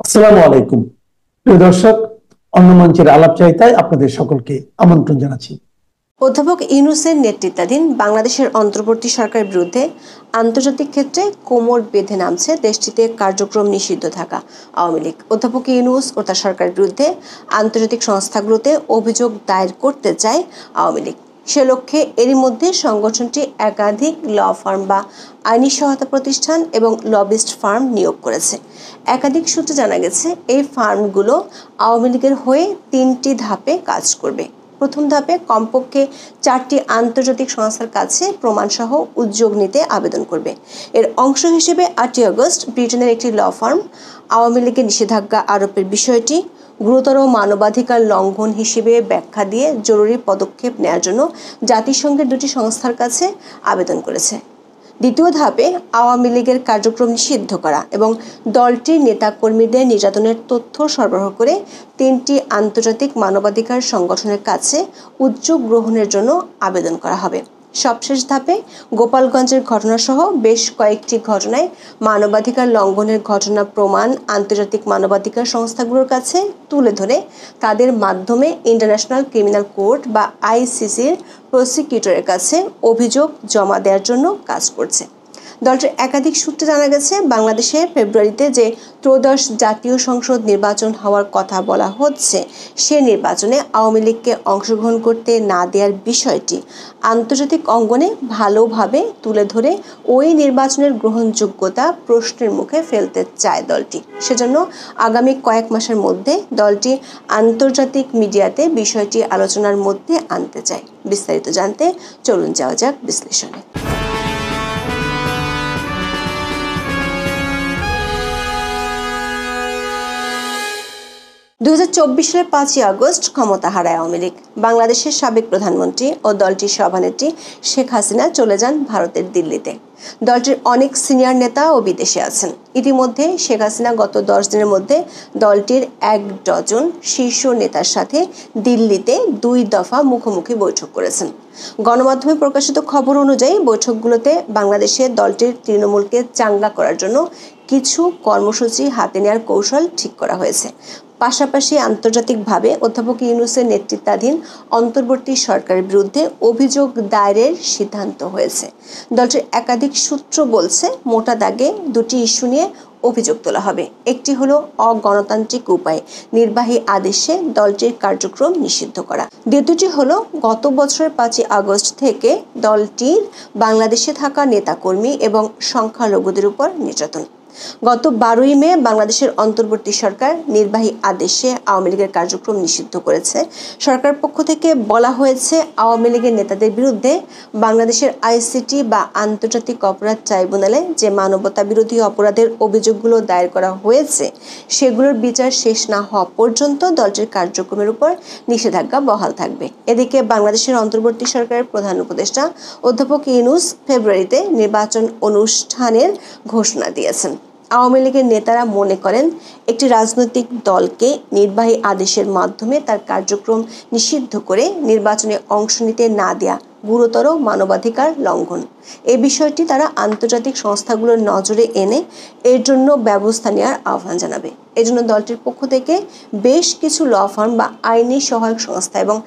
আসসালামু আলাইকুম প্রিয় দর্শক, অন্য মঞ্চের আলাপচারিতায় আপনাদের সকলকে আমন্ত্রণ জানাচ্ছি। অধ্যাপক ইউনূসের নেতৃত্বাধীন বাংলাদেশের অন্তর্বর্তী সরকারের বিরুদ্ধে আন্তর্জাতিক ক্ষেত্রে কোমর বেঁধে নামছে দেশটিতে কার্যক্রম নিষিদ্ধ থাকা আওয়ামী লীগ। অধ্যাপক ইউনূস ও তার সরকারের বিরুদ্ধে আন্তর্জাতিক সংস্থাগুলোতে অভিযোগ দায়ের করতে চায় আওয়ামী লীগ। সে লক্ষ্যে এরই মধ্যে সংগঠনটি একাধিক ল ফার্ম বা আইনি সহায়তা প্রতিষ্ঠান এবং লবিস্ট ফার্ম নিয়োগ করেছে। একাধিক সূত্রে জানা গেছে এই ফার্মগুলো আওয়ামী লীগের হয়ে ৩টি ধাপে কাজ করবে। প্রথম ধাপে কমপক্ষে 4টি আন্তর্জাতিক সংস্থার কাছে প্রমাণসহ উদ্যোগ নিতে আবেদন করবে। এর অংশ হিসেবে 8ই আগস্ট ব্রিটেনের একটি ল ফার্ম আওয়ামী লীগের নিষেধাজ্ঞা আরোপের বিষয়টি গুরুতর মানবাধিকার লঙ্ঘন হিসেবে ব্যাখ্যা দিয়ে জরুরি পদক্ষেপ নেওয়ার জন্য জাতিসংঘের 2টি সংস্থার কাছে আবেদন করেছে। দ্বিতীয় ধাপে আওয়ামী লীগের কার্যক্রম নিষিদ্ধ করা এবং দলটির নেতাকর্মীদের নির্যাতনের তথ্য সরবরাহ করে 3টি আন্তর্জাতিক মানবাধিকার সংগঠনের কাছে উদ্যোগ গ্রহণের জন্য আবেদন করা হবে। সবশেষ ধাপে গোপালগঞ্জের ঘটনাসহ বেশ কয়েকটি ঘটনায় মানবাধিকার লঙ্ঘনের ঘটনা প্রমাণ আন্তর্জাতিক মানবাধিকার সংস্থাগুলোর কাছে তুলে ধরে তাদের মাধ্যমে ইন্টারন্যাশনাল ক্রিমিনাল কোর্ট বা আইসিসির প্রসিকিউটরের কাছে অভিযোগ জমা দেওয়ার জন্য কাজ করছে। দলটির একাধিক সূত্রে জানা গেছে, বাংলাদেশে ফেব্রুয়ারিতে যে ত্রয়োদশ জাতীয় সংসদ নির্বাচন হওয়ার কথা বলা হচ্ছে, সে নির্বাচনে আওয়ামী লীগকে অংশগ্রহণ করতে না দেওয়ার বিষয়টি আন্তর্জাতিক অঙ্গনে ভালোভাবে তুলে ধরে ওই নির্বাচনের গ্রহণযোগ্যতা প্রশ্নের মুখে ফেলতে চায় দলটি। সেজন্য আগামী কয়েক মাসের মধ্যে দলটি আন্তর্জাতিক মিডিয়াতে বিষয়টি আলোচনার মধ্যে আনতে চায়। বিস্তারিত জানতে চলুন যাওয়া যাক বিশ্লেষণে। 2024 সালের 5ই আগস্ট ক্ষমতা হারায় আওয়ামী লীগ। বাংলাদেশের সাবেক প্রধানমন্ত্রী ও দলটির সভানেত্রী শেখ হাসিনা চলে যান ভারতের দিল্লিতে। দলটির অনেক সিনিয়র নেতা ও বিদেশে আছেন। ইতিমধ্যে শেখ হাসিনা গত 10 দিনের মধ্যে দলটির 1 ডজন শীর্ষ নেতার সাথে দিল্লিতে 2 দফা মুখোমুখি বৈঠক করেছেন। গণমাধ্যমে প্রকাশিত খবর অনুযায়ী বৈঠকগুলোতে বাংলাদেশে দলটির তৃণমূলকে চাঙ্গা করার জন্য কিছু কর্মসূচি হাতে নেওয়ার কৌশল ঠিক করা হয়েছে। পাশাপাশি আন্তর্জাতিকভাবে অধ্যাপক ইউনূসের নেতৃত্বাধীন অন্তর্বর্তী সরকারের বিরুদ্ধে অভিযোগ দায়েরের সিদ্ধান্ত হয়েছে। দলটির একাধিক সূত্র বলছে, মোটা দাগে 2টি ইস্যু নিয়ে অভিযোগ তোলা হবে। একটি হলো অগণতান্ত্রিক উপায়ে নির্বাহী আদেশে দলটির কার্যক্রম নিষিদ্ধ করা। দ্বিতীয়টি হলো গত বছরের 5ই আগস্ট থেকে দলটির বাংলাদেশে থাকা নেতাকর্মী এবং সংখ্যালঘুদের উপর নির্যাতন। গত 12ই মে বাংলাদেশের অন্তর্বর্তী সরকার নির্বাহী আদেশে আওয়ামী লীগের কার্যক্রম নিষিদ্ধ করেছে। সরকার পক্ষ থেকে বলা হয়েছে, আওয়ামী লীগের নেতাদের বিরুদ্ধে বাংলাদেশের আইসিটি বা আন্তর্জাতিক অপরাধ ট্রাইব্যুনালে যে মানবতা বিরোধী অপরাধের অভিযোগগুলো দায়ের করা হয়েছে, সেগুলোর বিচার শেষ না হওয়া পর্যন্ত দলটির কার্যক্রমের উপর নিষেধাজ্ঞা বহাল থাকবে। এদিকে বাংলাদেশের অন্তর্বর্তী সরকারের প্রধান উপদেষ্টা অধ্যাপক ইউনূস ফেব্রুয়ারিতে নির্বাচন অনুষ্ঠানের ঘোষণা দিয়েছেন। আওয়ামী লীগের নেতারা মনে করেন, একটি রাজনৈতিক দলকে নির্বাহী আদেশের মাধ্যমে তার কার্যক্রম নিষিদ্ধ করে নির্বাচনে অংশ নিতে না দেয়া গুরুতর মানবাধিকার লঙ্ঘন। এই বিষয়টি তারা আন্তর্জাতিক সংস্থাগুলোর নজরে এনে এর জন্য ব্যবস্থা নেওয়ার আহ্বান জানাবে। এজন্য দলটির পক্ষ থেকে বেশ কিছু ল ফার্ম বা আইনি সহায়ক সংস্থা এবং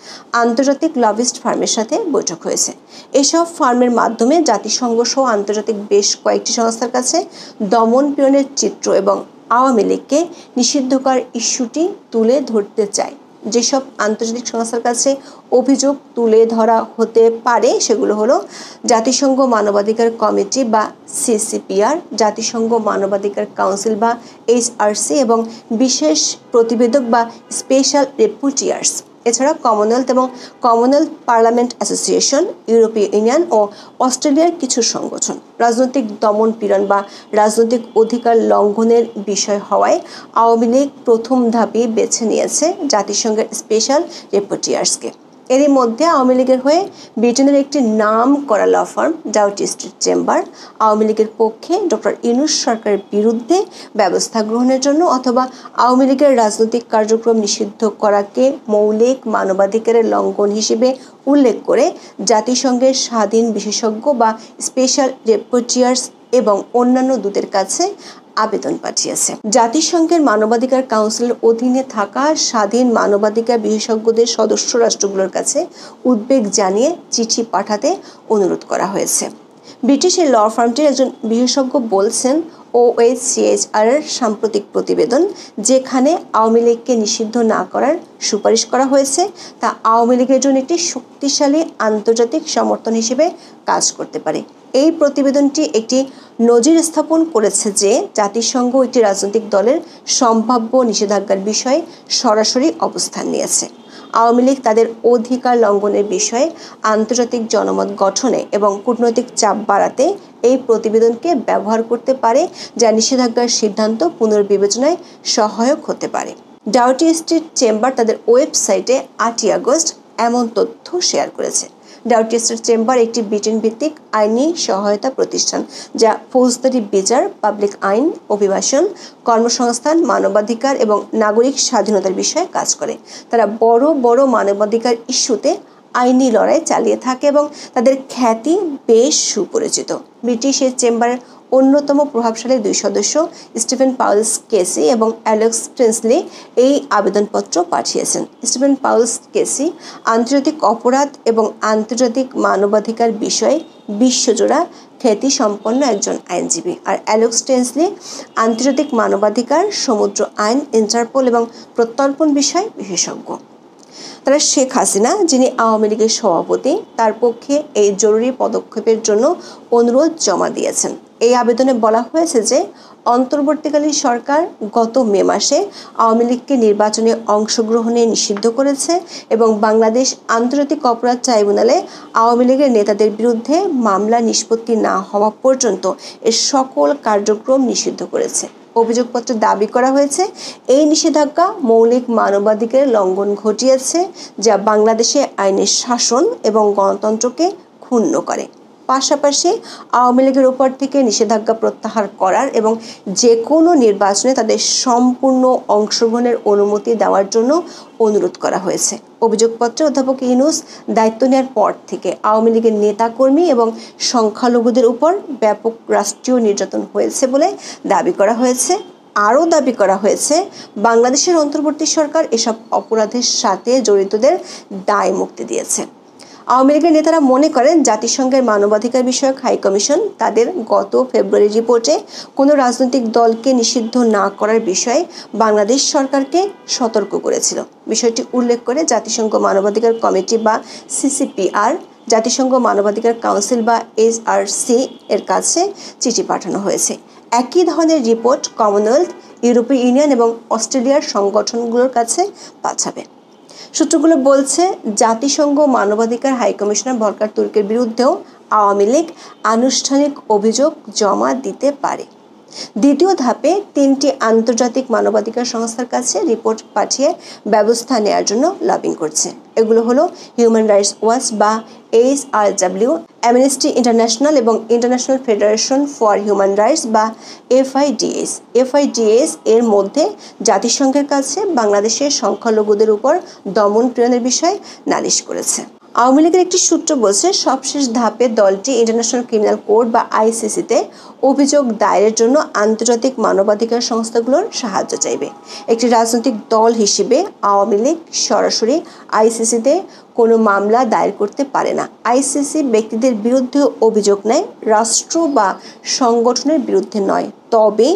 আন্তর্জাতিক লবিস্ট ফার্মের সাথে বৈঠক হয়েছে। এসব ফার্মের মাধ্যমে জাতিসংঘ সহ আন্তর্জাতিক বেশ কয়েকটি সংস্থার কাছে দমন পীড়নের চিত্র এবং আওয়ামী লীগকে নিষিদ্ধ করার ইস্যুটি তুলে ধরতে চায়। যেসব আন্তর্জাতিক সংস্থার কাছে অভিযোগ তুলে ধরা হতে পারে সেগুলো হলো জাতিসংঘ মানবাধিকার কমিটি বা সিসিপিআর, জাতিসংঘ মানবাধিকার কাউন্সিল বা এইচআরসি এবং বিশেষ প্রতিবেদক বা স্পেশাল রেপুটিয়ার্স। এছাড়া কমনওয়েলথ এবং কমনওয়েলথ পার্লামেন্ট অ্যাসোসিয়েশন, ইউরোপীয় ইউনিয়ন ও অস্ট্রেলিয়ার কিছু সংগঠন। রাজনৈতিক দমন পীড়ন বা রাজনৈতিক অধিকার লঙ্ঘনের বিষয় হওয়ায় আওয়ামী লীগ প্রথম ধাপে বেছে নিয়েছে জাতিসংঘের স্পেশাল রেপুটিয়ার্সকে। এরই মধ্যে আওয়ামী লীগের হয়ে ব্রিটেনের একটি নাম করা law firm Doughty street chamber আওয়ামী লীগের পক্ষে ডক্টর ইউনূস সরকারের বিরুদ্ধে ব্যবস্থা গ্রহণের জন্য অথবা আওয়ামী লীগের রাজনৈতিক কার্যক্রম নিষিদ্ধ করাকে মৌলিক মানবাধিকারের লঙ্ঘন হিসেবে উল্লেখ করে জাতিসংঘের স্বাধীন বিশেষজ্ঞ বা স্পেশাল রেপুটিয়ার্স এবং অন্যান্য দূতের কাছে আবেদন পাঠিয়েছে। জাতিসংঘের মানবাধিকার কাউন্সিলের অধীনে থাকা স্বাধীন মানবাধিকার বিশেষজ্ঞদের সদস্য রাষ্ট্রগুলোর কাছে উদ্বেগ জানিয়ে চিঠি পাঠাতে অনুরোধ করা হয়েছে। ব্রিটিশ এই ল ফার্মটির একজন বিশেষজ্ঞ বলছেন, OHCHR এর সাম্প্রতিক প্রতিবেদন যেখানে আওয়ামী লীগকে নিষিদ্ধ না করার সুপারিশ করা হয়েছে তা আওয়ামী লীগের জন্য একটি শক্তিশালী আন্তর্জাতিক সমর্থন হিসেবে কাজ করতে পারে। এই প্রতিবেদনটি একটি নজির স্থাপন করেছে যে জাতিসংঘ একটি রাজনৈতিক দলের সম্ভাব্য নিষেধাজ্ঞার বিষয়ে সরাসরি অবস্থান নিয়েছে। আওয়ামী লীগ তাদের অধিকার লঙ্ঘনের বিষয়ে আন্তর্জাতিক জনমত গঠনে এবং কূটনৈতিক চাপ বাড়াতে এই প্রতিবেদনকে ব্যবহার করতে পারে, যা নিষেধাজ্ঞার সিদ্ধান্ত পুনর্বিবেচনায় সহায়ক হতে পারে। ডাউটি স্ট্রিট চেম্বার তাদের ওয়েবসাইটে 8 আগস্ট এমন তথ্য শেয়ার করেছে। ডাউটি স্ট্রিট চেম্বার একটি ব্রিটেন ভিত্তিক আইনি সহায়তা প্রতিষ্ঠান যা ফৌজদারি বিচার, পাবলিক আইন, অভিবাসন, কর্মসংস্থান, মানবাধিকার এবং নাগরিক স্বাধীনতার বিষয়ে কাজ করে। তারা বড় বড় মানবাধিকার ইস্যুতে আইনি লড়াই চালিয়ে থাকে এবং তাদের খ্যাতি বেশ সুপরিচিত। ব্রিটিশ এই চেম্বারের অন্যতম প্রভাবশালী 2 সদস্য স্টিফেন পাউলস কেসি এবং অ্যালেক্স প্রিন্সলি এই আবেদনপত্র পাঠিয়েছেন। স্টিফেন পাউলস কেসি আন্তর্জাতিক অপরাধ এবং আন্তর্জাতিক মানবাধিকার বিষয়ে বিশ্বজোড়া খ্যাতি সম্পন্ন একজন আইনজীবী, আর অ্যালেক্স প্রিন্সলি আন্তর্জাতিক মানবাধিকার, সমুদ্র আইন, ইন্টারপোল এবং প্রত্যর্পণ বিষয় বিশেষজ্ঞ। তারা শেখ হাসিনা, যিনি আওয়ামী লীগের সভাপতি, তার পক্ষে এই জরুরি পদক্ষেপের জন্য অনুরোধ জমা দিয়েছেন। এই আবেদনে বলা হয়েছে যে অন্তর্বর্তীকালীন সরকার গত মে মাসে আওয়ামী লীগকে নির্বাচনে অংশগ্রহণে নিষিদ্ধ করেছে এবং বাংলাদেশ আন্তর্জাতিক অপরাধ ট্রাইব্যুনালে আওয়ামী লীগের নেতাদের বিরুদ্ধে মামলা নিষ্পত্তি না হওয়া পর্যন্ত এর সকল কার্যক্রম নিষিদ্ধ করেছে। অভিযোগপত্রে দাবি করা হয়েছে এই নিষেধাজ্ঞা মৌলিক মানবাধিকারের লঙ্ঘন ঘটিয়েছে, যা বাংলাদেশে আইনের শাসন এবং গণতন্ত্রকে ক্ষুণ্ণ করে। পাশাপাশি আওয়ামী লীগের উপর থেকে নিষেধাজ্ঞা প্রত্যাহার করার এবং যে কোনো নির্বাচনে তাদের সম্পূর্ণ অংশগ্রহণের অনুমতি দেওয়ার জন্য অনুরোধ করা হয়েছে। অভিযোগপত্রে অধ্যাপক ইউনূস দায়িত্ব নেওয়ার পর থেকে আওয়ামী লীগের নেতাকর্মী এবং সংখ্যালঘুদের উপর ব্যাপক রাষ্ট্রীয় নির্যাতন হয়েছে বলে দাবি করা হয়েছে। আরও দাবি করা হয়েছে বাংলাদেশের অন্তর্বর্তী সরকার এসব অপরাধের সাথে জড়িতদের দায় মুক্তি দিয়েছে। আওয়ামী লীগের নেতারা মনে করেন জাতিসংঘের মানবাধিকার বিষয়ক হাই কমিশন তাদের গত ফেব্রুয়ারি রিপোর্টে কোনো রাজনৈতিক দলকে নিষিদ্ধ না করার বিষয়ে বাংলাদেশ সরকারকে সতর্ক করেছিল। বিষয়টি উল্লেখ করে জাতিসংঘ মানবাধিকার কমিটি বা CCPR, জাতিসংঘ মানবাধিকার কাউন্সিল বা HRC এর কাছে চিঠি পাঠানো হয়েছে। একই ধরনের রিপোর্ট কমনওয়েলথ, ইউরোপীয় ইউনিয়ন এবং অস্ট্রেলিয়ার সংগঠনগুলোর কাছে পাঠাবে। সূত্রগুলো বলছে জাতিসংঘ মানবাধিকার হাই কমিশনার ভলকার তুর্কের বিরুদ্ধেও আওয়ামী লীগ আনুষ্ঠানিক অভিযোগ জমা দিতে পারে। দ্বিতীয় ধাপে 3টি আন্তর্জাতিক মানবাধিকার সংস্থার কাছে রিপোর্ট পাঠিয়ে ব্যবস্থা নেওয়ার জন্য লবিং করছে। এগুলো হলো হিউম্যান রাইটস ওয়াচ বা HRW, অ্যামনেস্টি ইন্টারন্যাশনাল এবং international federation for human rights বা FIDS। FIDS এর মধ্যে জাতিসংঘের কাছে বাংলাদেশের সংখ্যালঘুদের উপর দমন পীড়নের বিষয়ে নালিশ করেছে। আওয়ামী লীগের একটি সূত্র বলছে সবশেষ ধাপে দলটি ইন্টারন্যাশনাল ক্রিমিনাল কোর্ট বা ICC-তে অভিযোগ দায়েরের জন্য আন্তর্জাতিক মানবাধিকার সংস্থাগুলোর সাহায্য চাইবে। একটি রাজনৈতিক দল হিসেবে আওয়ামী লীগ সরাসরি ICC-তে কোনো মামলা দায়ের করতে পারে না। ICC ব্যক্তিদের বিরুদ্ধে অভিযোগ নেয়, রাষ্ট্র বা সংগঠনের বিরুদ্ধে নয়। তবে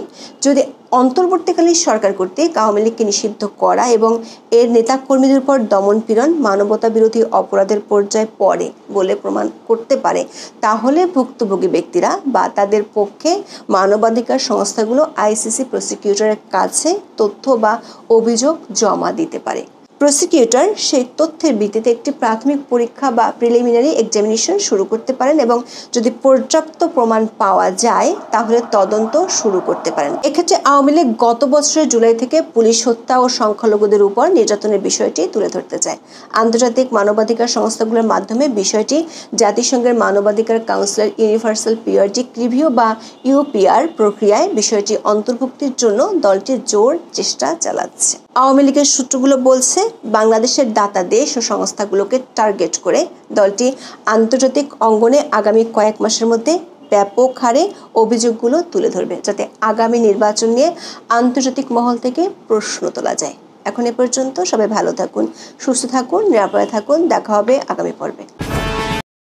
যদি অন্তর্বর্তীকালীন সরকার কর্তৃক আওয়ামী লীগকে নিষিদ্ধ করা এবং এর নেতাকর্মীদের উপর দমন-পীড়ন মানবতা বিরোধী অপরাধের পর্যায়ে পড়ে বলে প্রমাণ করতে পারে, তাহলে ভুক্তভোগী ব্যক্তিরা বা তাদের পক্ষে মানবাধিকার সংস্থাগুলো ICC প্রসিকিউটরের কাছে তথ্য বা অভিযোগ জমা দিতে পারে। প্রসিকিউটর সেই তথ্যের ভিত্তিতে একটি প্রাথমিক পরীক্ষা বা প্রিলিমিনারি এক্সামিনেশন শুরু করতে পারেন এবং যদি পর্যাপ্ত প্রমাণ পাওয়া যায় তাহলে তদন্ত শুরু করতে পারেন। এক্ষেত্রে আওয়ামী লীগ গত বছরের জুলাই থেকে পুলিশ হত্যা ও সংখ্যালঘুদের উপর নির্যাতনের বিষয়টি তুলে ধরতে চায়। আন্তর্জাতিক মানবাধিকার সংস্থাগুলোর মাধ্যমে বিষয়টি জাতিসংঘের মানবাধিকার কাউন্সিলের ইউনিভার্সাল পিরিয়ডিক রিভিউ বা UPR প্রক্রিয়ায় বিষয়টি অন্তর্ভুক্তির জন্য দলটি জোর চেষ্টা চালাচ্ছে। আওয়ামী লীগের সূত্রগুলো বলছে বাংলাদেশের দাতা দেশ ও সংস্থাগুলোকে টার্গেট করে দলটি আন্তর্জাতিক অঙ্গনে আগামী কয়েক মাসের মধ্যে ব্যাপক হারে অভিযোগগুলো তুলে ধরবে, যাতে আগামী নির্বাচন নিয়ে আন্তর্জাতিক মহল থেকে প্রশ্ন তোলা যায়। এখন এ পর্যন্ত, সবাই ভালো থাকুন, সুস্থ থাকুন, নিরাপদে থাকুন। দেখা হবে আগামী পর্বে।